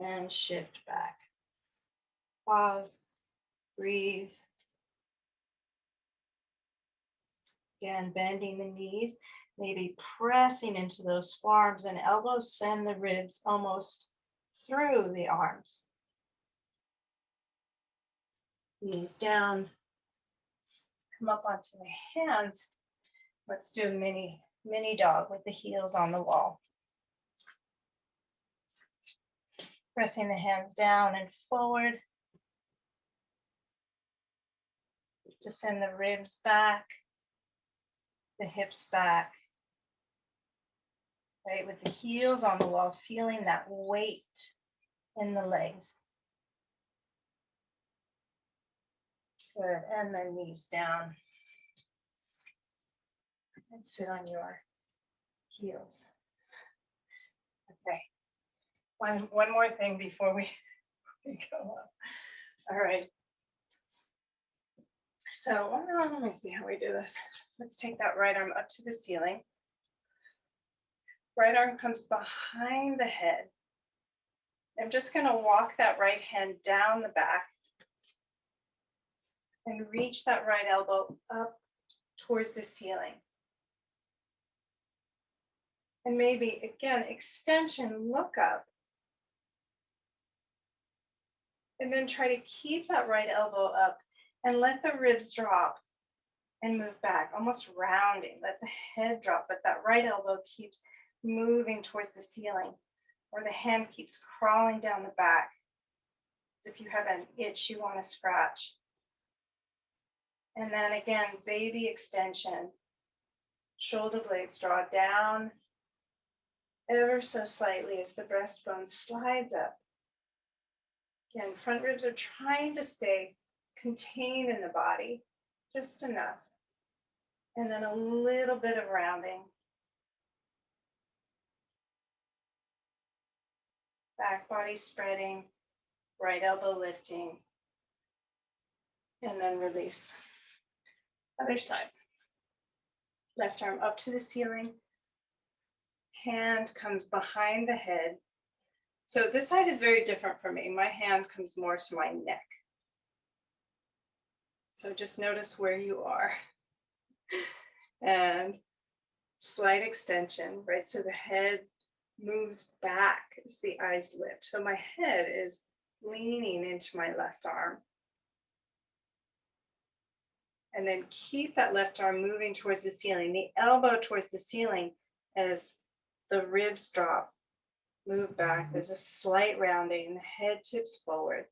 and shift back. Pause. Breathe. Again, bending the knees, maybe pressing into those forearms and elbows. Send the ribs almost through the arms. Knees down. come up onto my hands. Let's do a mini dog with the heels on the wall. Pressing the hands down and forward to send the ribs back, the hips back. Right, with the heels on the wall, feeling that weight in the legs. Good, and then knees down. And sit on your heels. Okay, one more thing before we go up. All right. So let me see how we do this. Let's take that right arm up to the ceiling. Right arm comes behind the head. I'm just going to walk that right hand down the back and reach that right elbow up towards the ceiling. And maybe, again, extension, look up. And then try to keep that right elbow up and let the ribs drop and move back, almost rounding. Let the head drop, but that right elbow keeps moving towards the ceiling, or the hand keeps crawling down the back, as if you have an itch you want to scratch. And then again, baby extension. Shoulder blades draw down ever so slightly as the breastbone slides up. Again, front ribs are trying to stay contained in the body, just enough. And then a little bit of rounding. Back body spreading, right elbow lifting, and then release. Other side. Left arm up to the ceiling. Hand comes behind the head. So this side is very different for me. My hand comes more to my neck. So just notice where you are. And slight extension, right? So the head moves back as the eyes lift. So my head is leaning into my left arm. And then keep that left arm moving towards the ceiling, the elbow towards the ceiling as the ribs drop, move back. There's a slight rounding, the head tips forward.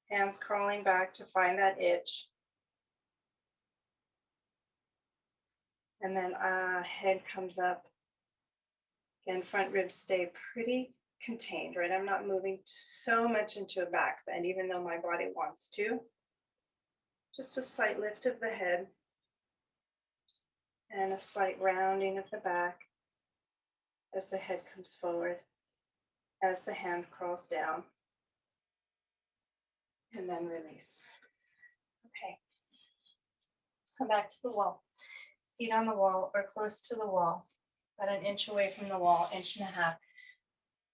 Hands crawling back to find that itch. And then head comes up. Again, front ribs stay pretty contained, right? I'm not moving so much into a back bend, even though my body wants to. Just a slight lift of the head and a slight rounding of the back as the head comes forward, as the hand crawls down, and then release. Okay. Come back to the wall. Feet on the wall or close to the wall, about an inch away from the wall, 1.5 inches.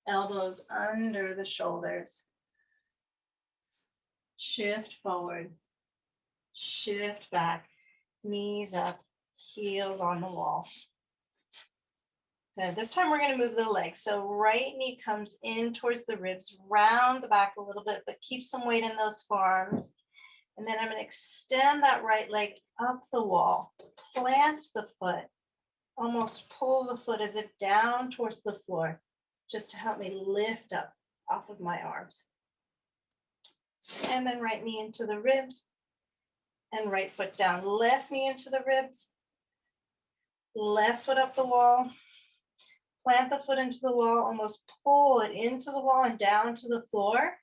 Elbows under the shoulders. Shift forward, shift back, knees up, heels on the wall. So this time we're going to move the legs. So right knee comes in towards the ribs, round the back a little bit, but keep some weight in those forearms. And then I'm going to extend that right leg up the wall, plant the foot, almost pull the foot as if down towards the floor, just to help me lift up off of my arms. And then right knee into the ribs and right foot down, left knee into the ribs, left foot up the wall, plant the foot into the wall, almost pull it into the wall and down to the floor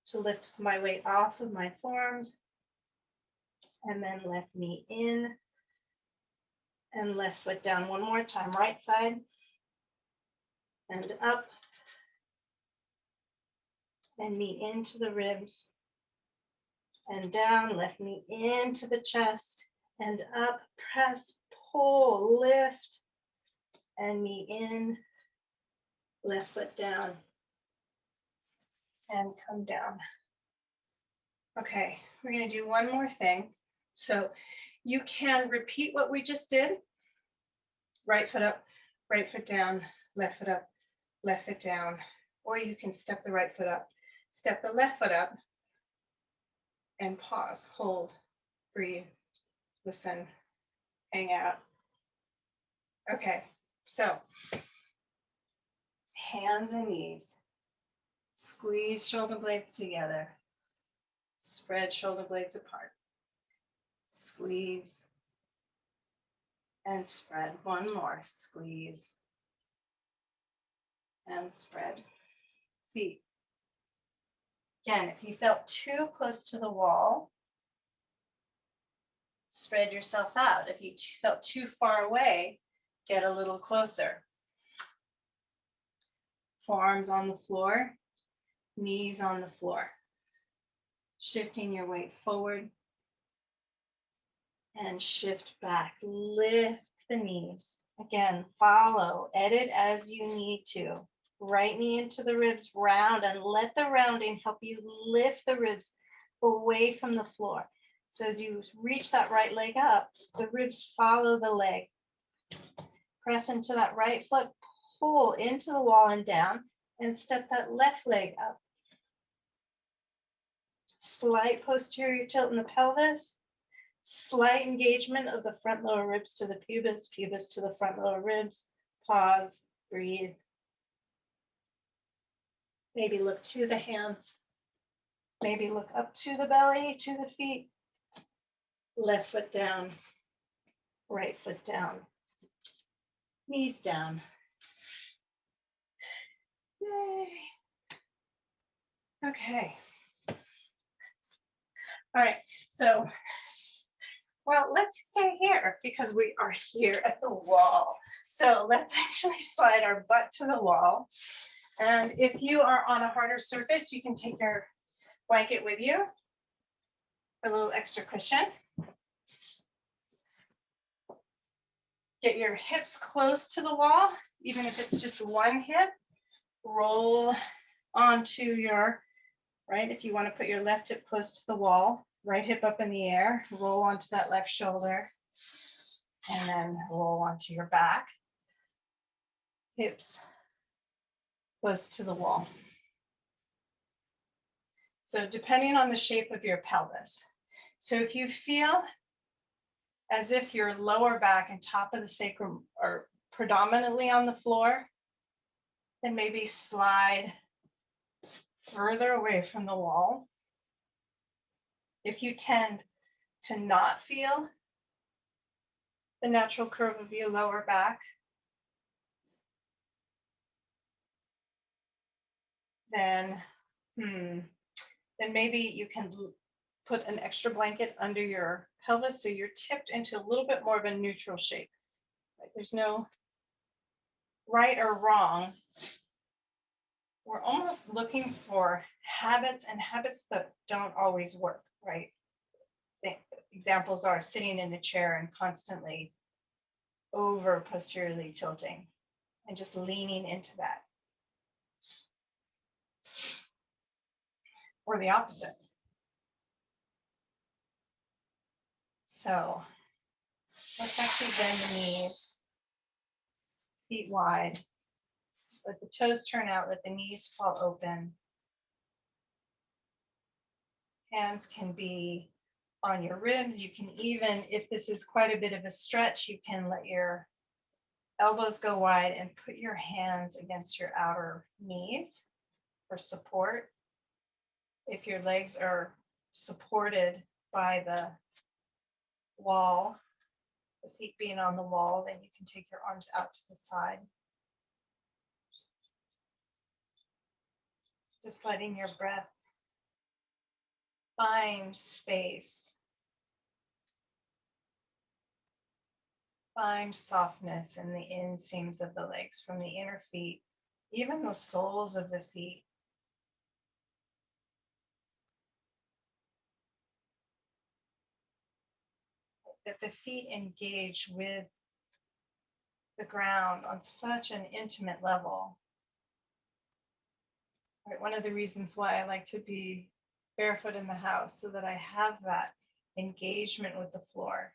to lift my weight off of my forearms. And then left knee in and left foot down. One more time, right side and up and knee into the ribs and down, left knee into the chest and up, press, pull, lift, and knee in, left foot down, and come down. Okay, we're gonna do one more thing. So you can repeat what we just did. Right foot up, right foot down, left foot up, left foot down. Or you can step the right foot up, step the left foot up, and pause, hold, breathe, listen, hang out. Okay, so hands and knees. Squeeze shoulder blades together. Spread shoulder blades apart. Squeeze and spread. One more. Squeeze and spread. Feet. Again, if you felt too close to the wall, spread yourself out. If you felt too far away, get a little closer. Forearms on the floor, knees on the floor. Shifting your weight forward and shift back. Lift the knees. Again, follow, edit as you need to. Right knee into the ribs, round, and let the rounding help you lift the ribs away from the floor. So as you reach that right leg up, the ribs follow the leg. Press into that right foot, pull into the wall and down, and step that left leg up. Slight posterior tilt in the pelvis, slight engagement of the front lower ribs to the pubis, pubis to the front lower ribs. Pause, breathe. Maybe look to the hands. Maybe look up to the belly, to the feet. Left foot down, right foot down. Knees down. Yay. Okay. All right, so, well, let's stay here because we are here at the wall. So let's actually slide our butt to the wall. And if you are on a harder surface, you can take your blanket with you for a little extra cushion. Get your hips close to the wall, even if it's just one hip. Roll onto your right. If you want to put your left hip close to the wall, right hip up in the air, roll onto that left shoulder, and then roll onto your back. Hips close to the wall. So depending on the shape of your pelvis. So if you feel as if your lower back and top of the sacrum are predominantly on the floor, then maybe slide further away from the wall. If you tend to not feel the natural curve of your lower back, then maybe you can put an extra blanket under your pelvis so you're tipped into a little bit more of a neutral shape. Right? There's no right or wrong. We're almost looking for habits, and habits that don't always work, right? The examples are sitting in a chair and constantly over posteriorly tilting and just leaning into that. Or the opposite. So let's actually bend the knees, feet wide. Let the toes turn out, let the knees fall open. Hands can be on your ribs. You can even, if this is quite a bit of a stretch, you can let your elbows go wide and put your hands against your outer knees for support. If your legs are supported by the wall, the feet being on the wall, then you can take your arms out to the side. Just letting your breath find space. Find softness in the inseams of the legs from the inner feet, even the soles of the feet. That the feet engage with the ground on such an intimate level. Right, one of the reasons why I like to be barefoot in the house, so that I have that engagement with the floor,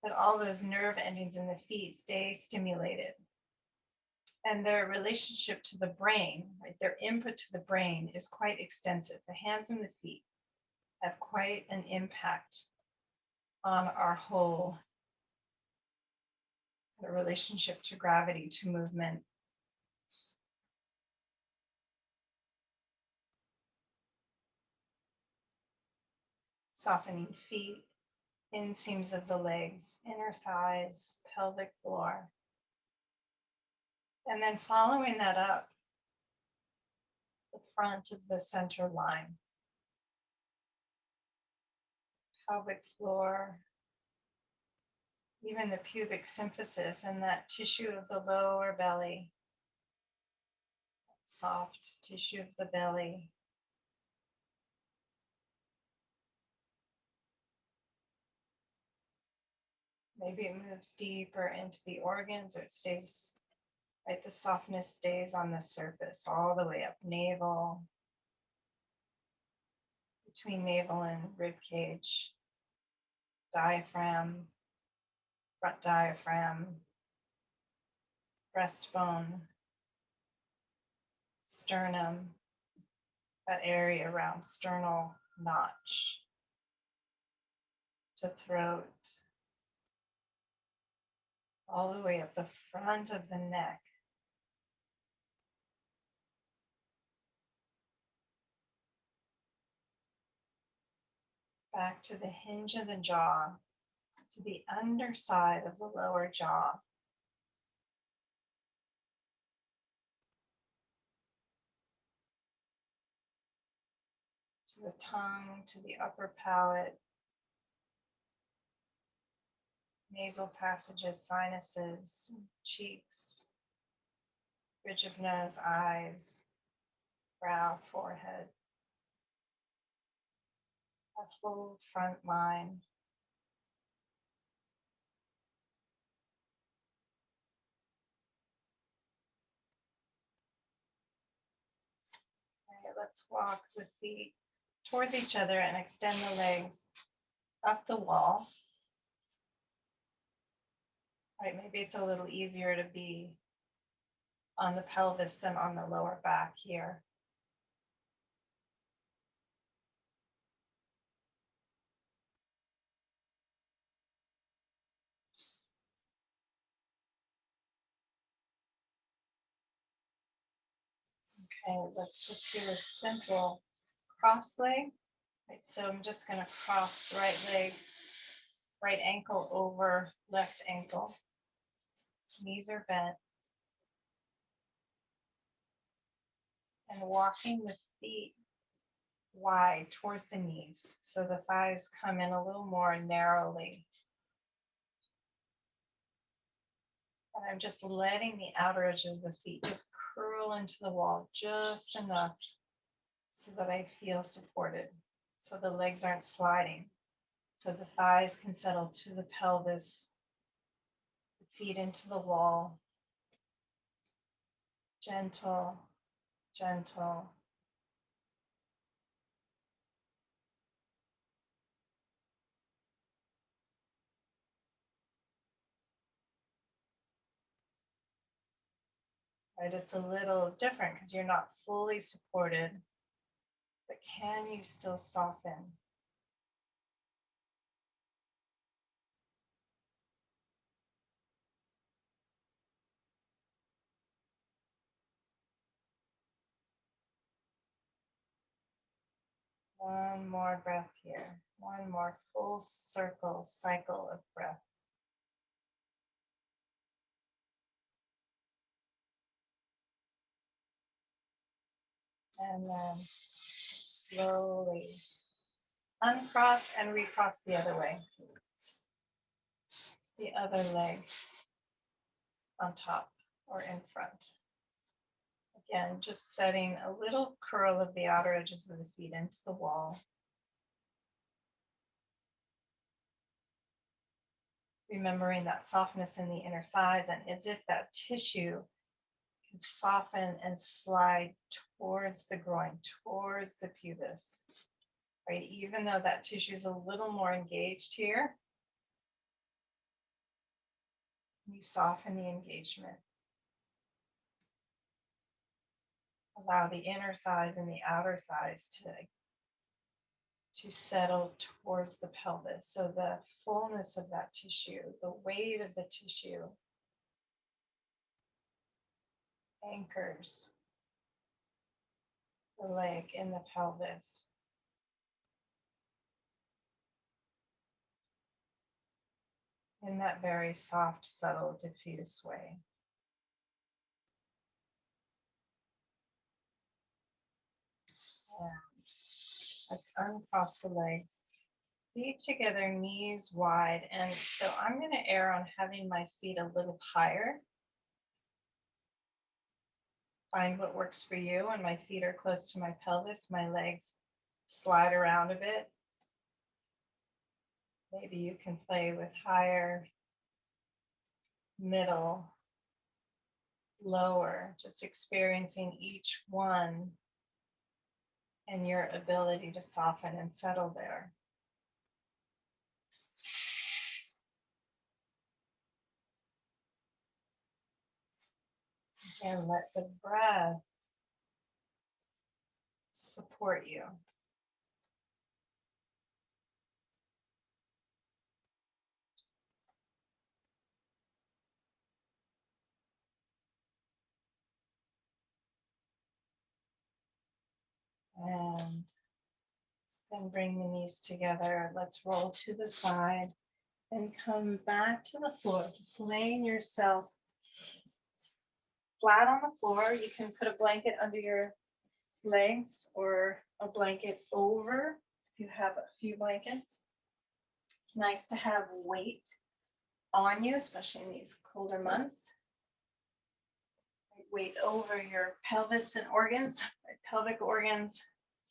that all those nerve endings in the feet stay stimulated. And their relationship to the brain, right, their input to the brain is quite extensive. The hands and the feet have quite an impact on our whole the relationship to gravity, to movement. Softening feet, inseams of the legs, inner thighs, pelvic floor. And then following that up, the front of the center line, pelvic floor, even the pubic symphysis and that tissue of the lower belly, soft tissue of the belly. Maybe it moves deeper into the organs or it stays, right? The softness stays on the surface all the way up navel, between navel and rib cage, diaphragm, front diaphragm, breastbone, sternum, that area around sternal notch, to throat, all the way up the front of the neck. Back to the hinge of the jaw, to the underside of the lower jaw. To the tongue, to the upper palate, nasal passages, sinuses, cheeks, bridge of nose, eyes, brow, forehead, that whole front line. Okay, let's walk the feet towards each other and extend the legs up the wall. Right, maybe it's a little easier to be on the pelvis than on the lower back here. Okay, let's just do a simple cross leg. Right, so I'm just going to cross right leg, right ankle over left ankle. Knees are bent. And walking the feet wide towards the knees, so the thighs come in a little more narrowly. And I'm just letting the outer edges of the feet just curl into the wall just enough so that I feel supported, so the legs aren't sliding, so the thighs can settle to the pelvis, the feet into the wall. Gentle, gentle. Right, it's a little different because you're not fully supported, but can you still soften? One more breath here. One more full circle, cycle of breath. And then slowly uncross and recross the other way. The other leg on top or in front. Again, just setting a little curl of the outer edges of the feet into the wall. Remembering that softness in the inner thighs, and as if that tissue can soften and slide towards the groin, towards the pubis, right? Even though that tissue is a little more engaged here, you soften the engagement. Allow the inner thighs and the outer thighs to settle towards the pelvis. So the fullness of that tissue, the weight of the tissue anchors the leg in the pelvis in that very soft, subtle, diffuse way. And let's uncross the legs. Feet together, knees wide. And so I'm going to err on having my feet a little higher. Find what works for you. And my feet are close to my pelvis. My legs slide around a bit. Maybe you can play with higher, middle, lower, just experiencing each one and your ability to soften and settle there. And let the breath support you. And then bring the knees together. Let's roll to the side and come back to the floor. Just laying yourself flat on the floor. You can put a blanket under your legs or a blanket over if you have a few blankets. It's nice to have weight on you, especially in these colder months. Weight over your pelvis and organs, pelvic organs,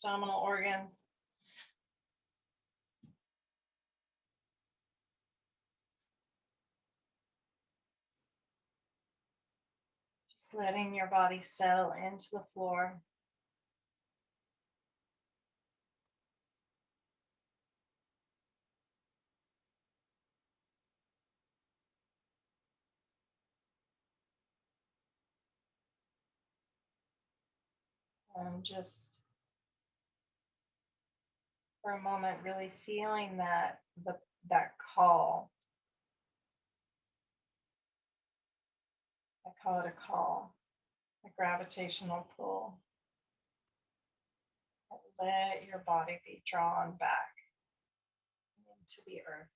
abdominal organs. Just letting your body settle into the floor. And just for a moment, really feeling that that call. I call it a call, a gravitational pull. Let your body be drawn back into the earth.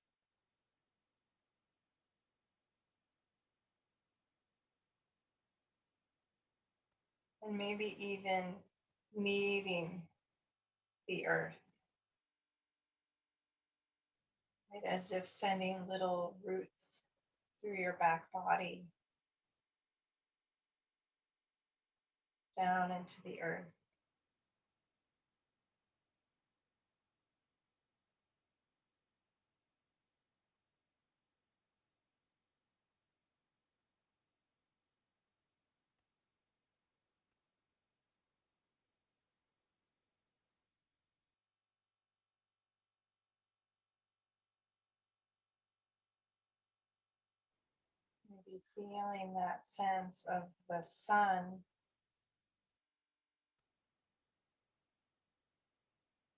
And maybe even meeting the earth. Right? As if sending little roots through your back body down into the earth. Maybe feeling that sense of the sun,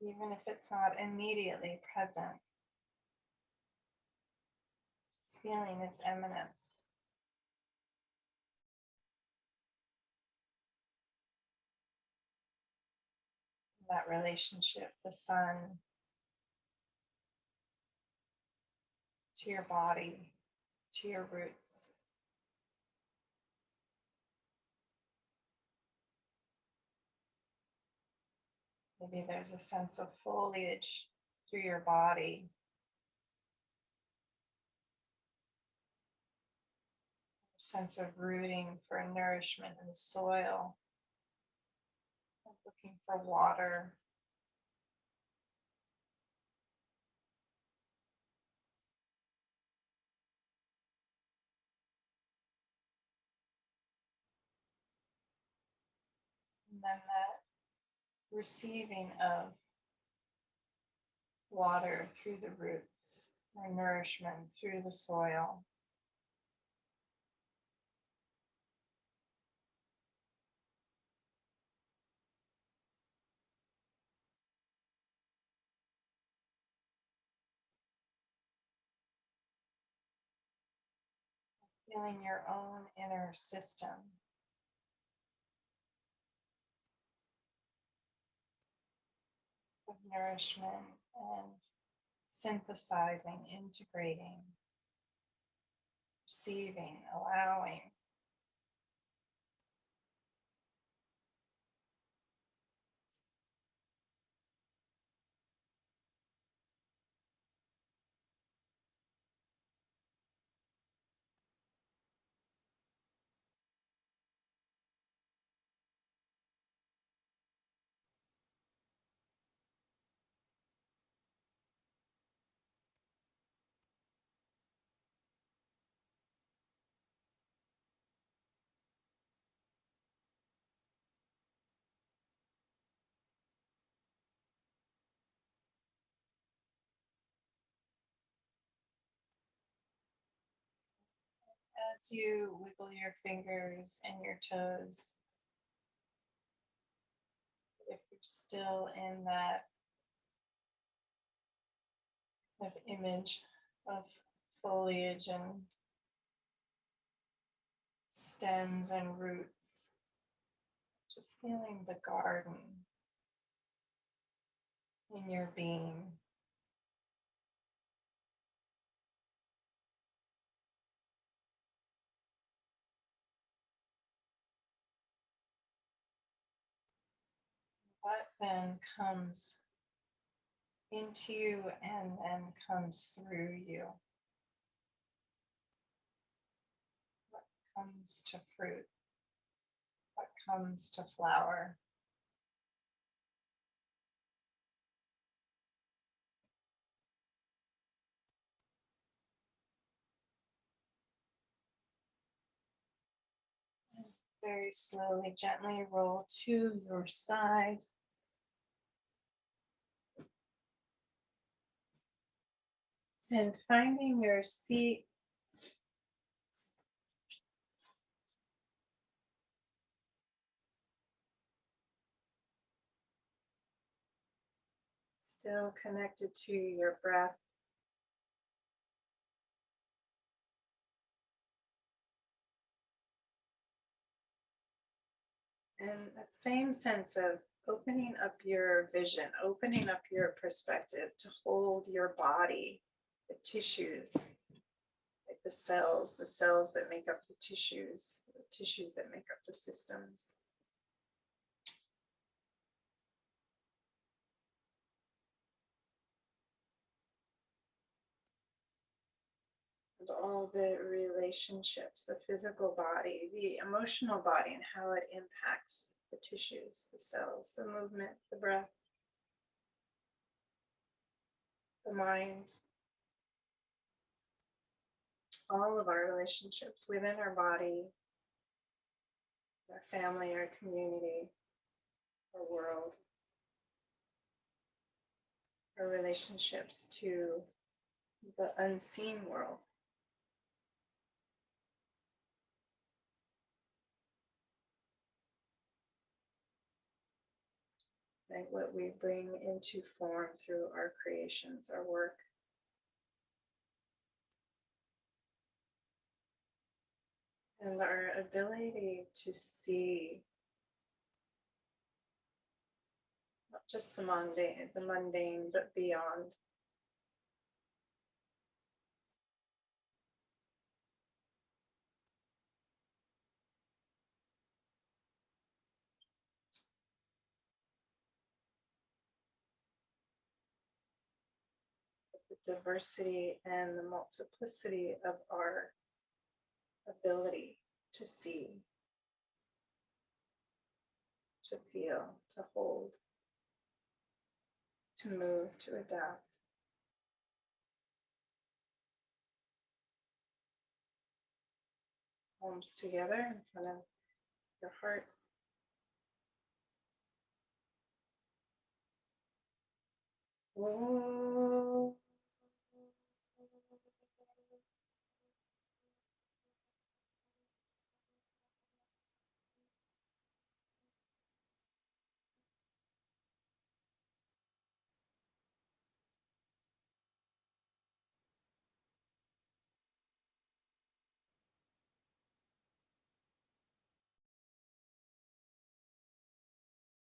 even if it's not immediately present. Just feeling its eminence. That relationship, the sun to your body, to your roots. Maybe there's a sense of foliage through your body. A sense of rooting for nourishment in the soil. Looking for water. And then that receiving of water through the roots, or nourishment through the soil. Feeling your own inner system. Of nourishment and synthesizing, integrating, receiving, allowing. As you wiggle your fingers and your toes, if you're still in that kind of image of foliage and stems and roots, just feeling the garden in your being. What then comes into you and then comes through you? What comes to fruit? What comes to flower? And very slowly, gently roll to your side. And finding your seat. Still connected to your breath. And that same sense of opening up your vision, opening up your perspective to hold your body, the tissues, like the cells that make up the tissues that make up the systems. And all the relationships, the physical body, the emotional body, and how it impacts the tissues, the cells, the movement, the breath, the mind, all of our relationships within our body, our family, our community, our world, our relationships to the unseen world. Like what we bring into form through our creations, our work. And our ability to see not just the mundane, but beyond. The diversity and the multiplicity of our ability to see, to feel, to hold, to move, to adapt. Palms together in front of your heart. Om.